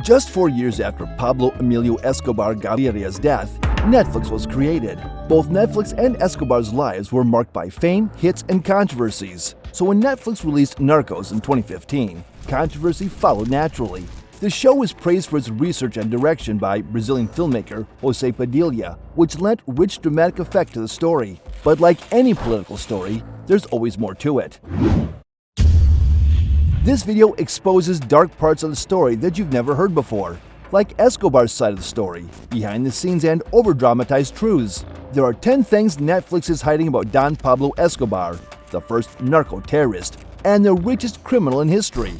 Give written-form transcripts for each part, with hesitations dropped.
Just 4 years after Pablo Emilio Escobar Gaviria's death, Netflix was created. Both Netflix and Escobar's lives were marked by fame, hits, and controversies. So when Netflix released Narcos in 2015, controversy followed naturally. The show was praised for its research and direction by Brazilian filmmaker Jose Padilha, which lent rich dramatic effect to the story. But like any political story, there's always more to it. This video exposes dark parts of the story that you've never heard before, like Escobar's side of the story, behind the scenes and over-dramatized truths. There are 10 things Netflix is hiding about Don Pablo Escobar, the first narco-terrorist, and the richest criminal in history.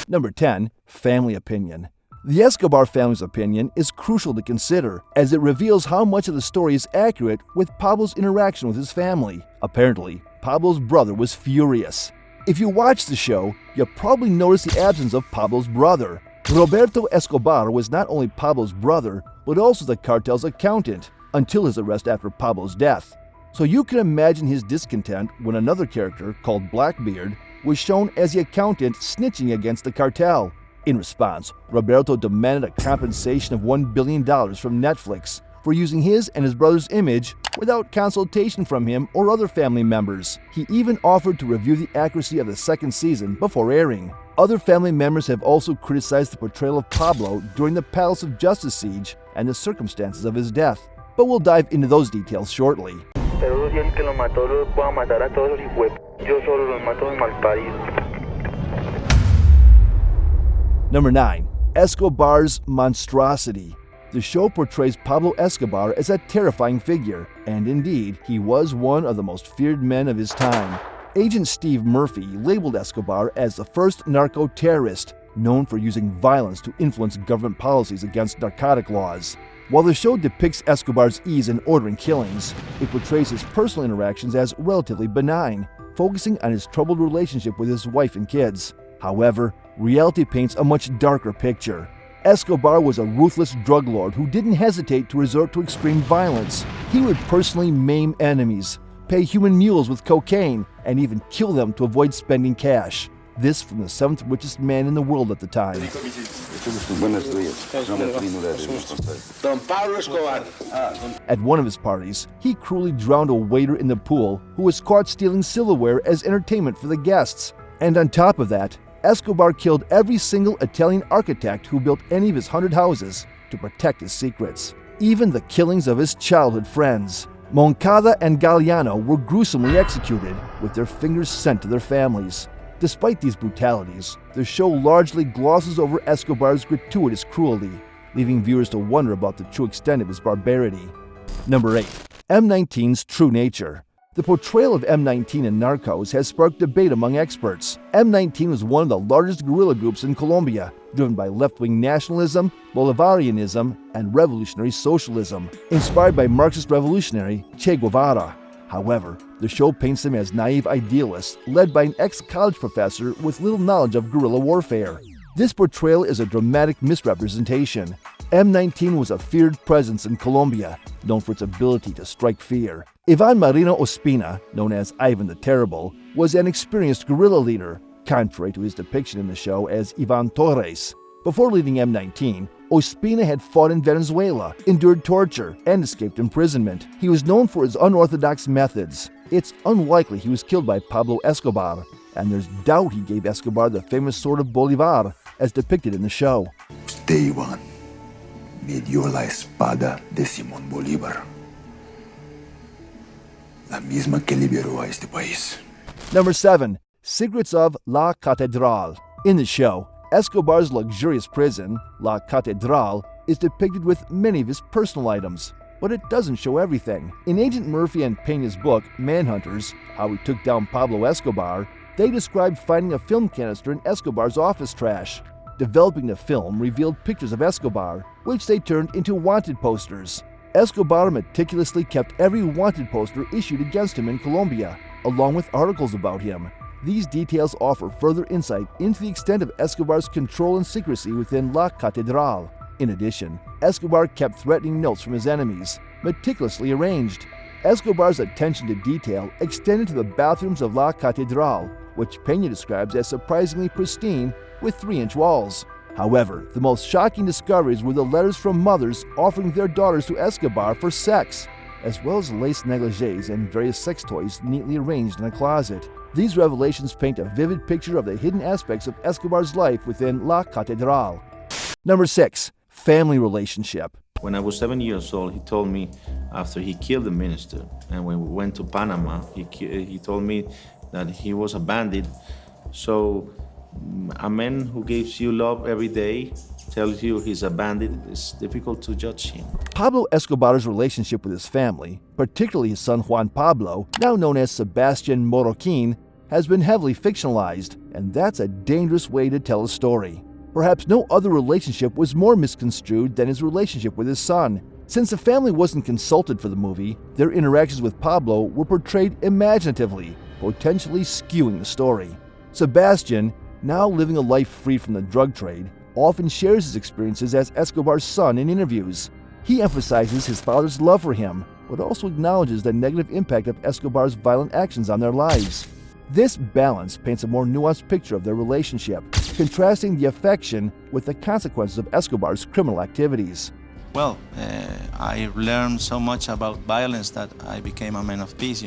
Number 10. Family opinion. The Escobar family's opinion is crucial to consider, as it reveals how much of the story is accurate with Pablo's interaction with his family. Apparently, Pablo's brother was furious. If you watch the show, you'll probably notice the absence of Pablo's brother. Roberto Escobar was not only Pablo's brother, but also the cartel's accountant, until his arrest after Pablo's death. So you can imagine his discontent when another character, called Blackbeard, was shown as the accountant snitching against the cartel. In response, Roberto demanded a compensation of $1 billion from Netflix for using his and his brother's image without consultation from him or other family members. He even offered to review the accuracy of the second season before airing. Other family members have also criticized the portrayal of Pablo during the Palace of Justice siege and the circumstances of his death, but we'll dive into those details shortly. Number 9. Escobar's monstrosity. The show portrays Pablo Escobar as a terrifying figure, and indeed, he was one of the most feared men of his time. Agent Steve Murphy labeled Escobar as the first narco-terrorist, known for using violence to influence government policies against narcotic laws. While the show depicts Escobar's ease in ordering killings, it portrays his personal interactions as relatively benign, focusing on his troubled relationship with his wife and kids. However, reality paints a much darker picture. Escobar was a ruthless drug lord who didn't hesitate to resort to extreme violence. He would personally maim enemies, pay human mules with cocaine, and even kill them to avoid spending cash. This from the 7th richest man in the world at the time. At one of his parties, he cruelly drowned a waiter in the pool who was caught stealing silverware as entertainment for the guests. And on top of that, Escobar killed every single Italian architect who built any of his 100 houses to protect his secrets. Even the killings of his childhood friends, Moncada and Galliano, were gruesomely executed, with their fingers sent to their families. Despite these brutalities, the show largely glosses over Escobar's gratuitous cruelty, leaving viewers to wonder about the true extent of his barbarity. Number 8. M19's true nature. The portrayal of M19 in Narcos has sparked debate among experts. M19 was one of the largest guerrilla groups in Colombia, driven by left-wing nationalism, Bolivarianism, and revolutionary socialism, inspired by Marxist revolutionary Che Guevara. However, the show paints them as naive idealists led by an ex-college professor with little knowledge of guerrilla warfare. This portrayal is a dramatic misrepresentation. M19 was a feared presence in Colombia, known for its ability to strike fear. Ivan Marino Ospina, known as Ivan the Terrible, was an experienced guerrilla leader, contrary to his depiction in the show as Ivan Torres. Before leading M19, Ospina had fought in Venezuela, endured torture, and escaped imprisonment. He was known for his unorthodox methods. It's unlikely he was killed by Pablo Escobar, and there's doubt he gave Escobar the famous sword of Bolivar, as depicted in the show. Usted, Iván, me dio la espada de Simón Bolívar, la misma que liberó a este país. Number 7. Secrets of La Catedral. In the show, Escobar's luxurious prison, La Catedral, is depicted with many of his personal items, but it doesn't show everything. In Agent Murphy and Peña's book, Manhunters, How He Took Down Pablo Escobar, they described finding a film canister in Escobar's office trash. Developing the film revealed pictures of Escobar, which they turned into wanted posters. Escobar meticulously kept every wanted poster issued against him in Colombia, along with articles about him. These details offer further insight into the extent of Escobar's control and secrecy within La Catedral. In addition, Escobar kept threatening notes from his enemies, meticulously arranged. Escobar's attention to detail extended to the bathrooms of La Catedral, which Peña describes as surprisingly pristine with 3-inch walls. However, the most shocking discoveries were the letters from mothers offering their daughters to Escobar for sex, as well as lace negligées and various sex toys neatly arranged in a closet. These revelations paint a vivid picture of the hidden aspects of Escobar's life within La Catedral. Number 6. Family relationship. When I was 7 years old, he told me after he killed the minister, and when we went to Panama, he told me that he was a bandit. So a man who gives you love every day tells you he's a bandit, it's difficult to judge him. Pablo Escobar's relationship with his family, particularly his son Juan Pablo, now known as Sebastian Moroquin, has been heavily fictionalized, and that's a dangerous way to tell a story. Perhaps no other relationship was more misconstrued than his relationship with his son. Since the family wasn't consulted for the movie, their interactions with Pablo were portrayed imaginatively, potentially skewing the story. Sebastian, now living a life free from the drug trade, often shares his experiences as Escobar's son in interviews. He emphasizes his father's love for him, but also acknowledges the negative impact of Escobar's violent actions on their lives. This balance paints a more nuanced picture of their relationship, contrasting the affection with the consequences of Escobar's criminal activities. Well, I learned so much about violence that I became a man of peace,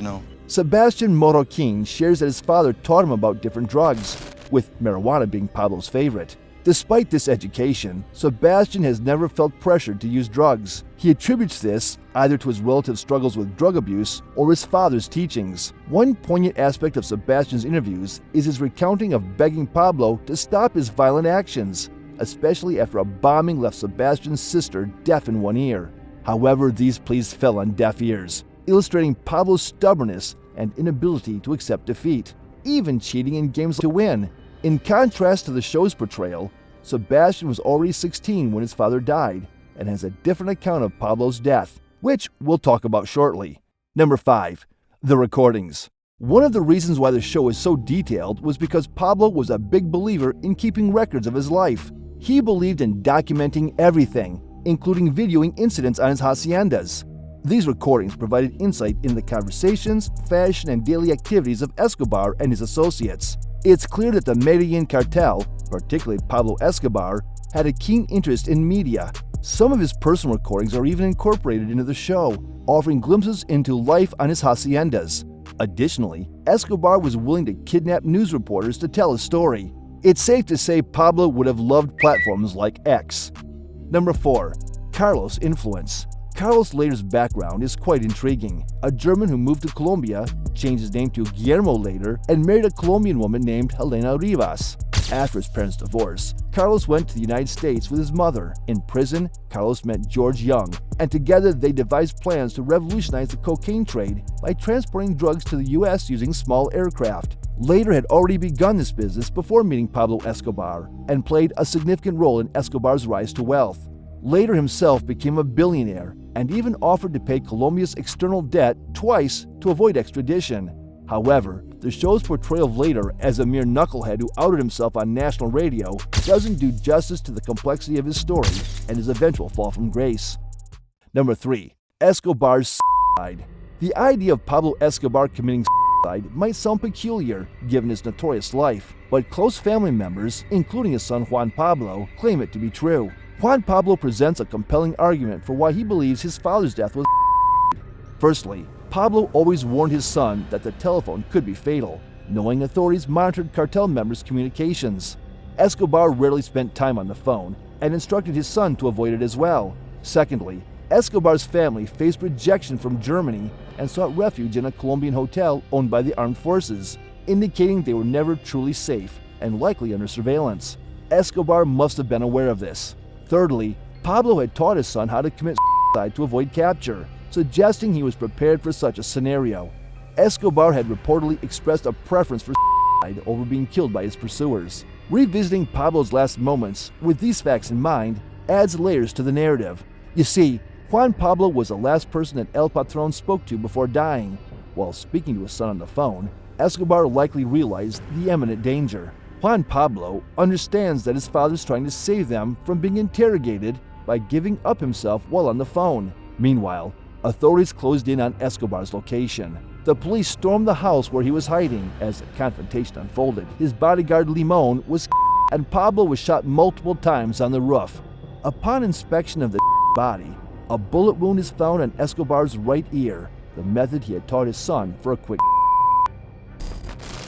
Sebastian Moroquin shares that his father taught him about different drugs, with marijuana being Pablo's favorite. Despite this education, Sebastian has never felt pressured to use drugs. He attributes this either to his relative's struggles with drug abuse or his father's teachings. One poignant aspect of Sebastian's interviews is his recounting of begging Pablo to stop his violent actions, especially after a bombing left Sebastian's sister deaf in one ear. However, these pleas fell on deaf ears, illustrating Pablo's stubbornness and inability to accept defeat, even cheating in games to win. In contrast to the show's portrayal, Sebastian was already 16 when his father died and has a different account of Pablo's death, which we'll talk about shortly. Number 5. The recordings. One of the reasons why the show is so detailed was because Pablo was a big believer in keeping records of his life. He believed in documenting everything, including videoing incidents on his haciendas. These recordings provided insight into the conversations, fashion, and daily activities of Escobar and his associates. It's clear that the Medellin cartel, particularly Pablo Escobar, had a keen interest in media. Some of his personal recordings are even incorporated into the show, offering glimpses into life on his haciendas. Additionally, Escobar was willing to kidnap news reporters to tell his story. It's safe to say Pablo would have loved platforms like X. Number 4. Carlos' influence. Carlos later's background is quite intriguing. A German who moved to Colombia, changed his name to Guillermo later, and married a Colombian woman named Helena Rivas. After his parents' divorce, Carlos went to the United States with his mother. In prison, Carlos met George Young, and together they devised plans to revolutionize the cocaine trade by transporting drugs to the U.S. using small aircraft. Later had already begun this business before meeting Pablo Escobar, and played a significant role in Escobar's rise to wealth. Later himself became a billionaire, and even offered to pay Colombia's external debt twice to avoid extradition. However, the show's portrayal of Later as a mere knucklehead who outed himself on national radio doesn't do justice to the complexity of his story and his eventual fall from grace. Number 3. Escobar's suicide. The idea of Pablo Escobar committing suicide might sound peculiar given his notorious life, but close family members, including his son Juan Pablo, claim it to be true. Juan Pablo presents a compelling argument for why he believes his father's death was. Firstly, Pablo always warned his son that the telephone could be fatal, knowing authorities monitored cartel members' communications. Escobar rarely spent time on the phone and instructed his son to avoid it as well. Secondly, Escobar's family faced rejection from Germany and sought refuge in a Colombian hotel owned by the armed forces, indicating they were never truly safe and likely under surveillance. Escobar must have been aware of this. Thirdly, Pablo had taught his son how to commit suicide to avoid capture, suggesting he was prepared for such a scenario. Escobar had reportedly expressed a preference for suicide over being killed by his pursuers. Revisiting Pablo's last moments with these facts in mind adds layers to the narrative. You see, Juan Pablo was the last person that El Patron spoke to before dying. While speaking to his son on the phone, Escobar likely realized the imminent danger. Juan Pablo understands that his father's trying to save them from being interrogated by giving up himself while on the phone. Meanwhile, authorities closed in on Escobar's location. The police stormed the house where he was hiding. As the confrontation unfolded, his bodyguard Limon was and Pablo was shot multiple times on the roof. Upon inspection of the body, a bullet wound is found on Escobar's right ear, the method he had taught his son for a quick.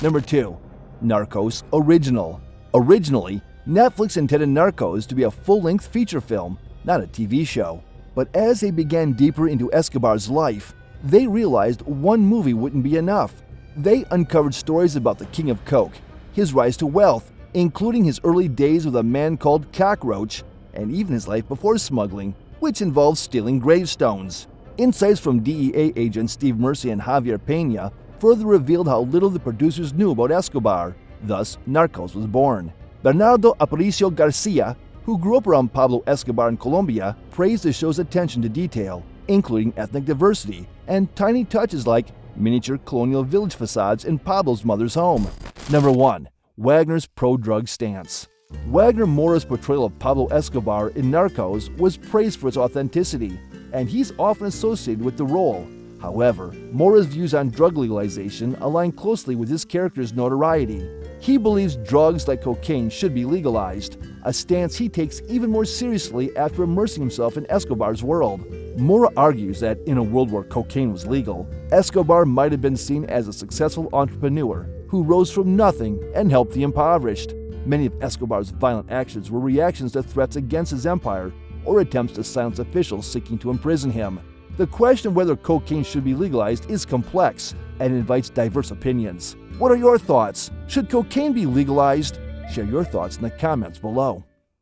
Number 2. Narcos Original. Originally, Netflix intended Narcos to be a full-length feature film, not a TV show. But as they began deeper into Escobar's life, they realized one movie wouldn't be enough. They uncovered stories about the King of Coke, his rise to wealth, including his early days with a man called Cockroach, and even his life before smuggling, which involved stealing gravestones. Insights from DEA agents Steve Mercy and Javier Peña further revealed how little the producers knew about Escobar. Thus, Narcos was born. Bernardo Aparicio Garcia, who grew up around Pablo Escobar in Colombia, praised the show's attention to detail, including ethnic diversity and tiny touches like miniature colonial village facades in Pablo's mother's home. Number 1. Wagner's pro-drug stance. Wagner Moura's portrayal of Pablo Escobar in Narcos was praised for its authenticity, and he's often associated with the role. However, Moura's views on drug legalization align closely with his character's notoriety. He believes drugs like cocaine should be legalized, a stance he takes even more seriously after immersing himself in Escobar's world. Moura argues that in a world where cocaine was legal, Escobar might have been seen as a successful entrepreneur who rose from nothing and helped the impoverished. Many of Escobar's violent actions were reactions to threats against his empire or attempts to silence officials seeking to imprison him. The question of whether cocaine should be legalized is complex and invites diverse opinions. What are your thoughts? Should cocaine be legalized? Share your thoughts in the comments below.